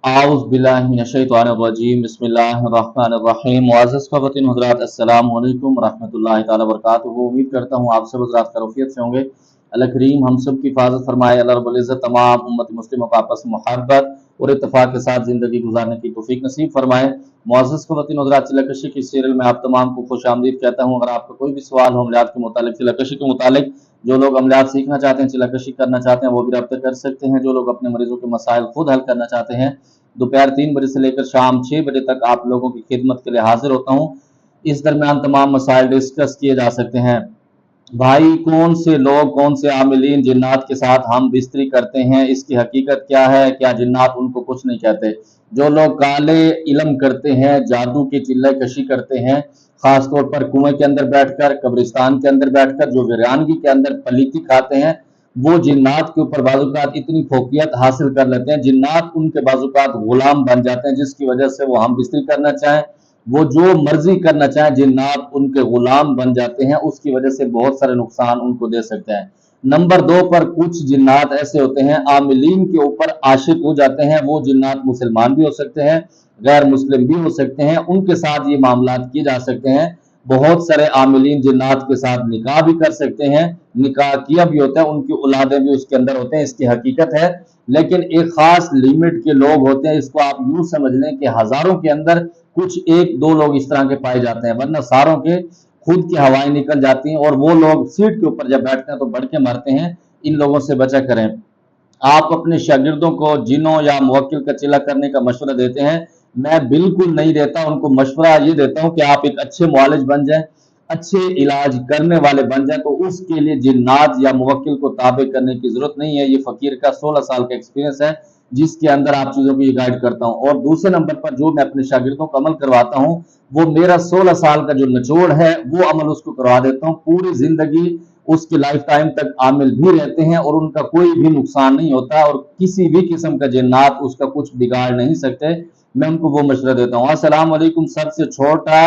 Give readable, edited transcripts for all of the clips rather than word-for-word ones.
आउज़ बिल्लाहि मिनश्शैतानिर्रजीम बिस्मिल्लाहिर्रहमानिर्रहीम। मुअज़्ज़ज़ ख़वातीन हज़रात, अस्सलामु अलैकुम रहमतुल्लाहि ताला बरकातुहू। उम्मीद करता हूँ आप सब हज़रात खैरियत से होंगे। अल्लाह करीम हम सब की हिफाज़त फरमाए। अल्लाह रब्बुल इज़्ज़त तमाम उम्मत मुस्लिमों को आपस में मोहब्बत और इत्तेफ़ाक़ के साथ ज़िंदगी गुजारने की तौफ़ीक नसीब फरमाए। मुअज़्ज़ज़ ख़वातीन हज़रात, चिल्लाकशी की सीरियल में आप तमाम को खुशामदीद कहता हूँ। अगर आपका कोई भी सवाल हो अमलियात के मुतालिक, चिल्लाकशी के मुतालिक, जो लोग अमलियात सीखना चाहते हैं, चिल्लाकशी करना चाहते हैं, वो भी रब्ता कर सकते हैं। जो लोग अपने मरीजों के मसाइल खुद हल करना चाहते हैं, दोपहर 3 बजे से लेकर शाम 6 बजे तक आप लोगों की खिदमत के लिए हाजिर होता हूँ। इस दरमियान तमाम मसाइल डिस्कस किए जा सकते हैं। भाई, कौन से लोग, कौन से आमिलीन जिन्नात के साथ हम बिस्तरी करते हैं, इसकी हकीकत क्या है? क्या जिन्नात उनको कुछ नहीं कहते? जो लोग काले इल्म करते हैं, जादू की चिल्ला कशी करते हैं, खास तौर पर कुएं के अंदर बैठकर, कब्रिस्तान के अंदर बैठकर, जो वीरानगी के अंदर पलीती खाते हैं, वो जिन्नात के ऊपर बाज़ुकात इतनी फोकियत हासिल कर लेते हैं, जिन्नात उनके बाज़ुकात गुलाम बन जाते हैं, जिसकी वजह से वो हम बिस्तरी करना चाहें, वो जो मर्जी करना चाहें, जिन्नात उनके गुलाम बन जाते हैं। उसकी वजह से बहुत सारे नुकसान उनको दे सकते हैं। नंबर 2 पर कुछ जिन्नात ऐसे होते हैं, आमिलीन के ऊपर आशिक हो जाते हैं। वो जिन्नात मुसलमान भी हो सकते हैं, गैर मुस्लिम भी हो सकते हैं, उनके साथ ये मामलात किए जा सकते हैं। बहुत सारे आमिलीन जिन्नात के साथ निकाह भी कर सकते हैं, निकाह किया भी होता है, उनकी औलादें भी उसके अंदर होते हैं, इसकी हकीकत है। लेकिन एक खास लिमिट के लोग होते हैं, इसको आप यूं समझ लें कि हजारों के अंदर कुछ 1-2 लोग इस तरह के पाए जाते हैं, वरना सारों के खुद की हवाएं निकल जाती हैं। और वो लोग सीट के ऊपर जब बैठते हैं तो बढ़ के मरते हैं। इन लोगों से बचा करें। आप अपने शागिर्दों को जिनों या मुवक्किल का चिल्ला करने का मशवरा देते हैं? मैं बिल्कुल नहीं देता। उनको मशवरा ये देता हूं कि आप एक अच्छे मुआलिज बन जाएं, अच्छे इलाज करने वाले बन जाएं। तो उसके लिए जिन्नात या मुवक्किल को ताबे करने की जरूरत नहीं है। ये फकीर का 16 साल का एक्सपीरियंस है, जिसके अंदर आप चीजों को ये गाइड करता हूं। और दूसरे नंबर पर जो मैं अपने शागिर्दों को अमल करवाता हूं, वो मेरा 16 साल का जो निचोड़ है, वो अमल उसको करवा देता हूं। पूरी जिंदगी उसकी लाइफ टाइम तक आमिल भी रहते हैं और उनका कोई भी नुकसान नहीं होता, और किसी भी किस्म का जिन्नात उसका कुछ बिगाड़ नहीं सकते। मैं उनको वो मशवरा देता हूँ। अस्सलाम वालेकुम। सबसे छोटा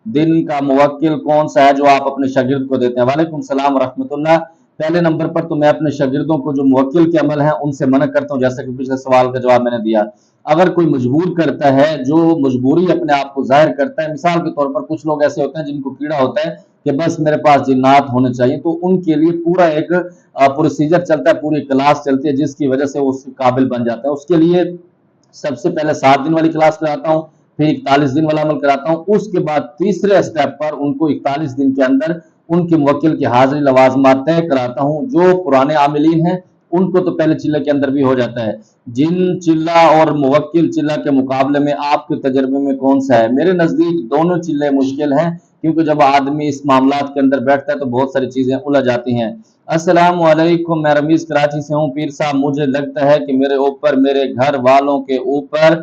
दिन का मुवक्किल कौन सा है जो आप अपने शागिर्द को देते हैं? वालेकुम सलाम रहमतुल्लाह। पहले नंबर पर तो मैं अपने शागिर्दों को जो मुवक्किल के अमल हैं उनसे मना करता हूँ, जैसा कि पिछले सवाल का जवाब मैंने दिया। अगर कोई मजबूर करता है, जो मजबूरी अपने आप को जाहिर करता है, मिसाल के तौर पर कुछ लोग ऐसे होते हैं जिनको कीड़ा होता है कि बस मेरे पास जिन्नात होने चाहिए, तो उनके लिए पूरा एक प्रोसीजर चलता है, पूरी क्लास चलती है, जिसकी वजह से वो उसके काबिल बन जाता है। उसके लिए सबसे पहले 7 दिन वाली क्लास कराता हूँ, फिर 41 दिन वाला अमल कराता हूँ। उसके बाद तीसरे स्टेप पर उनको 41 दिन के अंदर उनके मुवक्किल की हाजिरी लवाजमात तय कराता हूँ। जो पुराने आमिलीन हैं उनको तो पहले चिल्ला के अंदर भी हो जाता है। जिन चिल्ला और मुवक्किल चिल्ला के मुकाबले में आपके तजर्बे में कौन सा है? मेरे नजदीक दोनों चिल्ले मुश्किल हैं, क्योंकि जब आदमी इस मामलात के अंदर बैठता है तो बहुत सारी चीजें उलझ जाती हैं। अस्सलाम वालेकुम। मैं रमीज कराची से हूँ। पीर साहब, मुझे लगता है कि मेरे ऊपर, मेरे घर वालों के ऊपर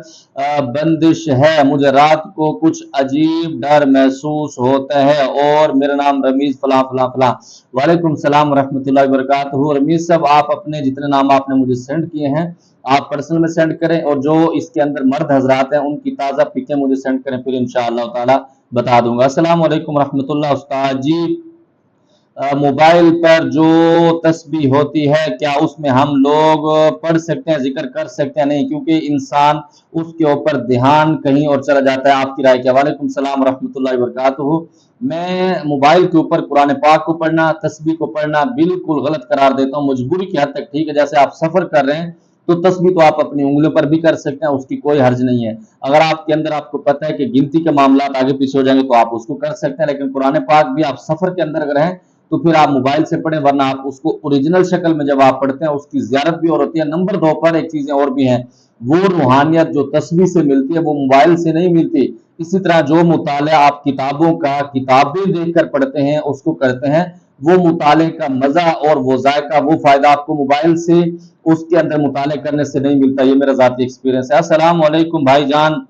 बंदिश है। मुझे रात को कुछ अजीब डर महसूस होता है, और मेरा नाम रमीज फला फला फला। वालेकुम सलाम रहमतुल्लाहि व बरकातहू। रमीज साहब, आप अपने जितने नाम आपने मुझे सेंड किए हैं आप पर्सनल में सेंड करें, और जो इसके अंदर मर्द हजरात हैं उनकी ताज़ा पिकें मुझे सेंड करें, फिर इंशाअल्लाह ताला बता दूंगा। अस्सलाम वालेकुम रहमतुल्लाह। उस्ताद जी, मोबाइल पर जो तस्बीह होती है, क्या उसमें हम लोग पढ़ सकते हैं, जिक्र कर सकते हैं? नहीं, क्योंकि इंसान उसके ऊपर ध्यान कहीं और चला जाता है। आपकी राय क्या? वालेकुम सलाम रहमतुल्लाहि व बरकातहू। मैं मोबाइल के ऊपर कुरान पाक को पढ़ना, तस्बीह को पढ़ना बिल्कुल गलत करार देता हूँ। मजबूरी की हद तक ठीक है, जैसे आप सफर कर रहे हैं तो तस्बीह तो आप अपनी उंगलियों पर भी कर सकते हैं, उसकी कोई हर्ज नहीं है। अगर आपके अंदर आपको पता है कि गिनती के मामला आगे पीछे हो जाएंगे तो आप उसको कर सकते हैं, लेकिन कुरान पाक भी आप सफर के अंदर अगर हैं तो फिर आप मोबाइल से पढ़ें, वरना आप उसको ओरिजिनल शक्ल में जब आप पढ़ते हैं उसकी ज़ियारत भी और होती है। नंबर 2 पर एक चीजें और भी हैं, वो रूहानियत जो तस्बीह से मिलती है वो मोबाइल से नहीं मिलती। इसी तरह जो मुताला आप किताबों का, किताबें देखकर पढ़ते हैं, उसको करते हैं, वो मुताले का मजा और वो जायका, वो फायदा आपको मोबाइल से उसके अंदर मुताले करने से नहीं मिलता। ये मेरा जाती एक्सपीरियंस है। अस्सलाम वालेकुम भाईजान।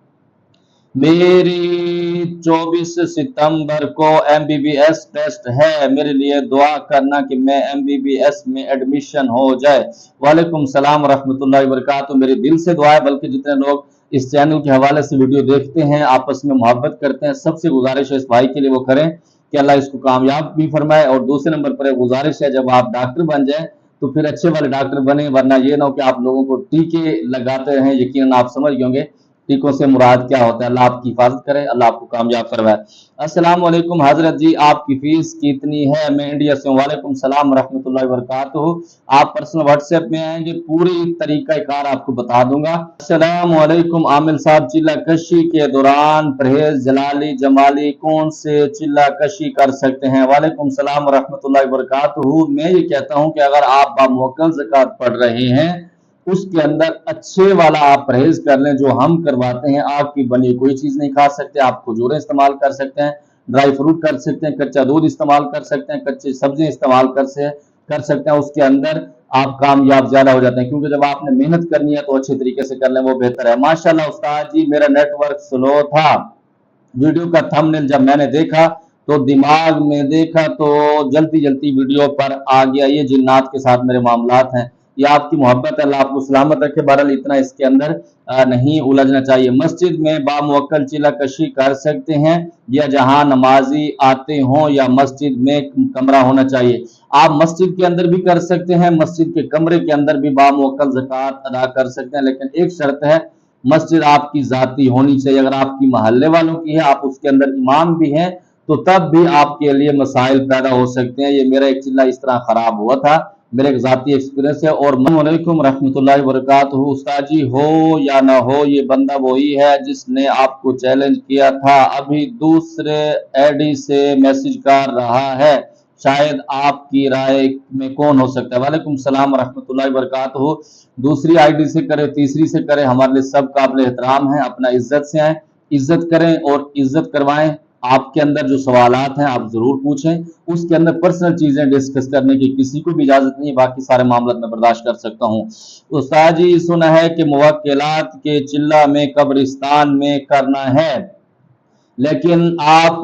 मेरी 24 सितंबर को एमबीबीएस टेस्ट है, मेरे लिए दुआ करना कि मैं एमबीबीएस में एडमिशन हो जाए। वालेकुम सलाम रहमतुल्लाहि व बरकातहू। मेरे दिल से दुआ है, बल्कि जितने लोग इस चैनल के हवाले से वीडियो देखते हैं, आपस में मोहब्बत करते हैं, सबसे गुजारिश है इस भाई के लिए वो करें कि अल्लाह इसको कामयाब भी फरमाए। और दूसरे नंबर पर एक गुजारिश है, जब आप डॉक्टर बन जाए तो फिर अच्छे वाले डॉक्टर बने, वरना ये ना हो कि आप लोगों को टीके लगाते रहें। यकीनन आप समझ गए होंगे टीकों से मुराद क्या होता है। अल्लाह आपकी हिफाजत करे, अल्लाह आपको कामयाब करवाए। अस्सलाम वालेकुम हजरत जी, आपकी फीस कितनी है? मैं इंडिया से हूँ। वालेकुम सलाम रहमतुल्लाहि व बरकातुहू। आप पर्सनल व्हाट्सएप में आएंगे, पूरी तरीका कार आपको बता दूंगा। अस्सलाम वालेकुम आमिल साहब, चिल्ला कशी के दौरान परहेज जलाली जमाली कौन से चिल्ला कशी कर सकते हैं? वालेकुम सलाम रहमतुल्लाहि व बरकातुहू। मैं ये कहता हूँ कि अगर आप बामुवक्कल ज़कात पढ़ रहे हैं, उसके अंदर अच्छे वाला आप परहेज कर लें जो हम करवाते हैं। आग की बनी कोई चीज नहीं खा सकते, आप खजूरें इस्तेमाल कर सकते हैं, ड्राई फ्रूट कर सकते हैं, कच्चा दूध इस्तेमाल कर सकते हैं, कच्ची सब्जियां इस्तेमाल कर सकते हैं। उसके अंदर आप कामयाब ज्यादा हो जाते हैं, क्योंकि जब आपने मेहनत करनी है तो अच्छे तरीके से कर लें, वो बेहतर है। माशाल्लाह उस्ताद जी, मेरा नेटवर्क स्लो था, वीडियो का थंबनेल जब मैंने देखा तो दिमाग में देखा तो जल्दी जल्दी वीडियो पर आ गया। ये जिन्नात के साथ मेरे मामलात हैं, ये आपकी मोहब्बत है, अल्लाह आपको सलामत रखे। बहरहाल इतना इसके अंदर नहीं उलझना चाहिए। मस्जिद में बामुवक्कल चिल्ला कशी कर सकते हैं, या जहां नमाजी आते हों, या मस्जिद में कमरा होना चाहिए? आप मस्जिद के अंदर भी कर सकते हैं, मस्जिद के कमरे के अंदर भी बामुवक्कल ज़कात अदा कर सकते हैं, लेकिन एक शर्त है, मस्जिद आपकी जाती होनी चाहिए। अगर आपकी मोहल्ले वालों की है, आप उसके अंदर इमाम भी हैं, तो तब भी आपके लिए मसाइल पैदा हो सकते हैं। ये मेरा एक चिल्ला इस तरह खराब हुआ था, मेरे एक जाती एक्सपीरियंस है। और वालेकुम रहमतुल्लाहि व बरकातुहू। उस्ताद जी, हो या ना हो, ये बंदा वही है जिसने आपको चैलेंज किया था, अभी दूसरे आईडी से मैसेज कर रहा है, शायद आपकी राय में कौन हो सकता है? वालेकुम सलाम रहमतुल्लाहि व बरकातुहू। दूसरी आईडी से करे, तीसरी से करे, हमारे लिए सब काबिल एहतराम है। अपना इज्जत से आए, इज्जत करें और इज्जत करवाएं। आपके अंदर जो सवालात हैं आप जरूर पूछें, उसके अंदर पर्सनल चीजें डिस्कस करने की किसी को भी इजाजत नहीं है। बाकी सारे मामला मैं बर्दाश्त कर सकता हूँ। उस्ताद जी, सुना है कि मुवक्किलात के चिल्ला में कब्रिस्तान में करना है, लेकिन आप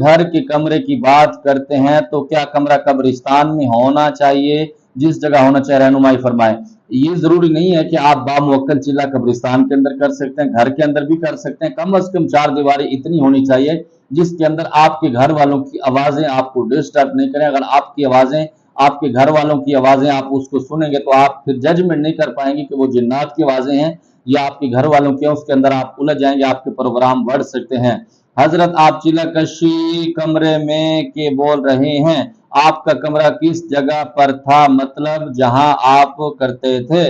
घर के कमरे की बात करते हैं, तो क्या कमरा कब्रिस्तान में होना चाहिए? जिस जगह होना चाहिए रहनुमाई फरमाएं। ये जरूरी नहीं है कि आप बामुवक्कल चिल्ला कब्रिस्तान के अंदर कर सकते हैं, घर के अंदर भी कर सकते हैं। कम से कम 4 दीवारी इतनी होनी चाहिए जिसके अंदर आपके घर वालों की आवाजें आपको डिस्टर्ब नहीं करें। अगर आपकी आवाजें, आपके घर वालों की आवाजें आप उसको सुनेंगे तो आप फिर जजमेंट नहीं कर पाएंगे कि वो जिन्नात की आवाजें हैं या आपके घर वालों की, उसके अंदर आप उलझ जाएंगे, आपके प्रोग्राम बढ़ सकते हैं। हजरत, आप चिल्ला कशी कमरे में के बोल रहे हैं, आपका कमरा किस जगह पर था, मतलब जहां आप करते थे?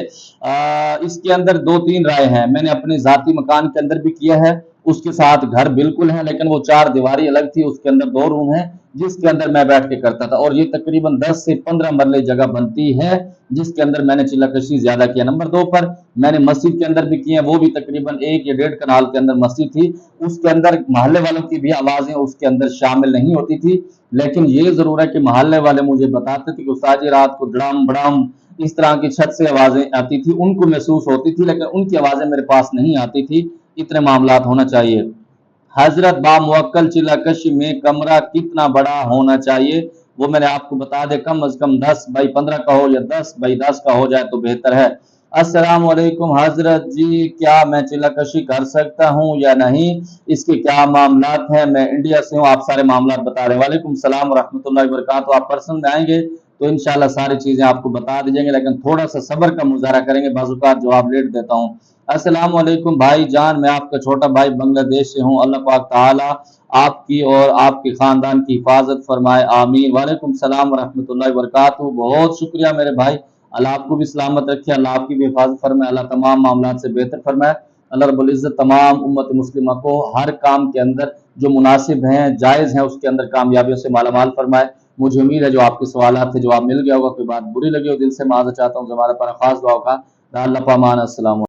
इसके अंदर 2-3 राय हैं। मैंने अपने जाती मकान के अंदर भी किया है, उसके साथ घर बिल्कुल है, लेकिन वो 4 दीवारी अलग थी, उसके अंदर 2 रूम है जिसके अंदर मैं बैठ के करता था, और ये तकरीबन 10 से 15 मरले जगह बनती है जिसके अंदर मैंने चिल्ला कशी ज्यादा किया। नंबर 2 पर मैंने मस्जिद के अंदर भी किए हैं, वो भी तकरीबन 1 या 1.5 कनाल के अंदर मस्जिद थी, उसके अंदर मोहल्ले वालों की भी आवाजें उसके अंदर शामिल नहीं होती थी। लेकिन ये जरूर है कि मोहल्ले वाले मुझे बताते थे कि उस्ताद जी, रात को धड़ाम भड़ाम इस तरह की छत से आवाजें आती थी, उनको महसूस होती थी, लेकिन उनकी आवाजें मेरे पास नहीं आती थी। इतने मामलात होना चाहिए। हजरत, बामुवक्कल चिल्ला कशी में कमरा कितना बड़ा होना चाहिए? वो मैंने आपको बता दे, कम से कम 10 बाई 15 का हो या 10 बाई 10 का हो जाए तो बेहतर है। अस्सलाम वालेकुम हजरत जी, क्या मैं चिल्ला कशी कर सकता हूँ या नहीं? इसके क्या मामलात हैं? मैं इंडिया से हूँ, आप सारे मामलात बता रहे हैं। वालेकुम सलाम रहमतुल्लाहि व बरकातुहू। आप पर्सन में आएंगे तो इंशाल्लाह सारी चीजें आपको बता दी जाएंगे, लेकिन थोड़ा सा सब्र का मुजाहरा करेंगे, बाज़-औक़ात जवाब लेट देता हूँ। अस्सलाम वालेकुम भाई जान, मैं आपका छोटा भाई बांग्लादेश से हूँ। अल्लाह पाक ताला आपकी और आपके खानदान की हिफाजत फरमाए, आमीन। वालेकुम सलाम रहमतुल्लाहि व बरकातुहू। बहुत शुक्रिया मेरे भाई, अल्लाह आपको भी सलामत रखे, अल्लाह आपकी भी हिफाजत फरमाए, अल्लाह तमाम मामलात से बेहतर फरमाए। अल्लाह रब्बुल इज्जत तमाम उम्मत मुस्लिमा को हर काम के अंदर जो मुनासिब हैं, जायज़ हैं, उसके अंदर कामयाबियों से मालामाल फरमाए। मुझे उम्मीद है जो आपके सवालात थे जवाब मिल गया होगा। कोई बात बुरी लगी हो दिल से माज़रत चाहता हूँ। हमारे पर खास दुआ का। अस्सलाम।